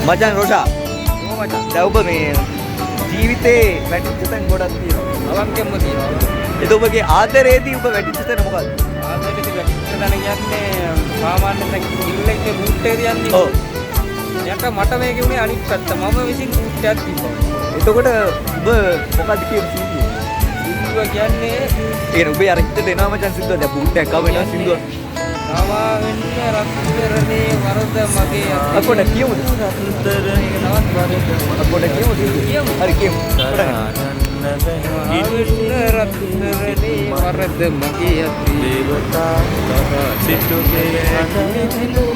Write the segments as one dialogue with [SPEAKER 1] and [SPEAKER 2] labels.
[SPEAKER 1] මචන් රොෂා
[SPEAKER 2] ඕ මචං.
[SPEAKER 1] දැන් ඔබ මේ ජීවිතේ වැටිච්ච තැන් ගොඩක් තියෙනවා.
[SPEAKER 2] අවංකෙන්ම තියෙනවා.
[SPEAKER 1] ඒක ඔබගේ ආදරයේදී ඔබ වැටිච්ච තැන මොකක්ද?
[SPEAKER 2] ආදරේදී වැටිච්ච තැන කියන්නේ සාමාන්‍යයෙන් කිල්ල එකේ බූට් එක තියන්නේ.
[SPEAKER 1] ඔව්.
[SPEAKER 2] යට මට මේකේ උනේ අනිත් පැත්ත. මම විසින් බූට් එකක් තිබ්බා.
[SPEAKER 1] එතකොට ඔබ මොකක්ද කියන්නේ?
[SPEAKER 2] සින්දුව කියන්නේ
[SPEAKER 1] ඒ ඔබේ අර හිතට එනවා මචන් සින්දුව දැන් බූට් එකක් ආව වෙනවා සින්දුව.
[SPEAKER 2] තමා වෙන්න රත්තරනේ වරද මගේ අතේ.
[SPEAKER 1] අපොඩ කියමුද?
[SPEAKER 2] රත්තරනේ නවත් වරද.
[SPEAKER 1] අපොඩ කියමුද?
[SPEAKER 2] කියමු.
[SPEAKER 1] හරි කියමු.
[SPEAKER 2] ඉන්න රත්තරනේ වරද මගේ අතේ. දේවතා සිටුගේ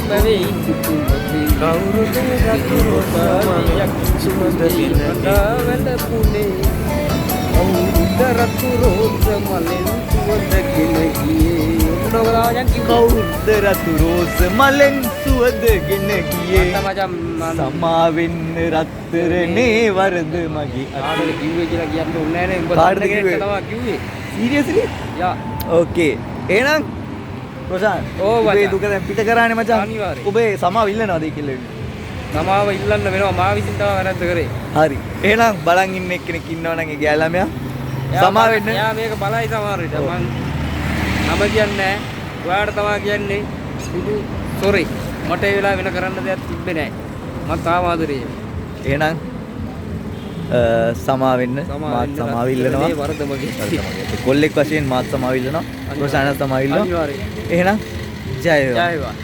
[SPEAKER 2] බැවේ ඉතුරුමතේ. කවුරුද රතුරුතාලියක් සුමද පිනවල පුනේ. රතු රෝස මලෙන් සුවඳගෙන ගියේ. උඩවලායන්
[SPEAKER 1] කවුද රතු රෝස මලෙන් සුවඳගෙන ගියේ? සමා වෙන්න රත්තරනේ වරද මගේ
[SPEAKER 2] ආදර කිව්වේ කියලා කියන්න ඕනේ නැහැ නේ. උඹ
[SPEAKER 1] කාටද
[SPEAKER 2] දන්න
[SPEAKER 1] කිව්වේ?
[SPEAKER 2] කෙනෙක් තමයි කිව්වේ.
[SPEAKER 1] සීරියස්ලි?
[SPEAKER 2] යා.
[SPEAKER 1] ඕකේ. එහෙනම් රොෂාන්
[SPEAKER 2] ඕ
[SPEAKER 1] ඔබේ
[SPEAKER 2] මචං.
[SPEAKER 1] දුක දැන් පිට කරානේ මචං.
[SPEAKER 2] අනිවාර්යෙන්.
[SPEAKER 1] ඔබේ සමාව ඉල්ලනවාද ඒ කියලා?
[SPEAKER 2] තමාව ඉල්ලන්න වෙනවා. මා විසින් තමයි වැරද්ද කරේ.
[SPEAKER 1] හරි. එහෙනම් බලන් ඉන්න එක්කෙනෙක් ඉන්නවා නම් ඒ ගෑ ළමයා සමා වෙන්න.
[SPEAKER 2] එයා මේක බලයි සමහර විට. මං නම කියන්නේ නැහැ. ඔයාලට තමයි කියන්නේ. සුදු සොරි. මට ඒ වෙලාව වෙන කරන්න දෙයක් තිබ්බේ නැහැ. මං තාම ආදරේ.
[SPEAKER 1] එහෙනම් සමා වෙන්න මාත් සමාව ඉල්ලනවා.
[SPEAKER 2] මේ වරද මගේ.
[SPEAKER 1] කොල්ලෙක් වශයෙන් මාත් සමාව ඉල්ලනවා. රොෂාන් සමාව ඉල්ලනවා.
[SPEAKER 2] අනිවාර්යයෙන්.
[SPEAKER 1] එහෙනම් ජය වේවා.
[SPEAKER 2] ජය වේවා.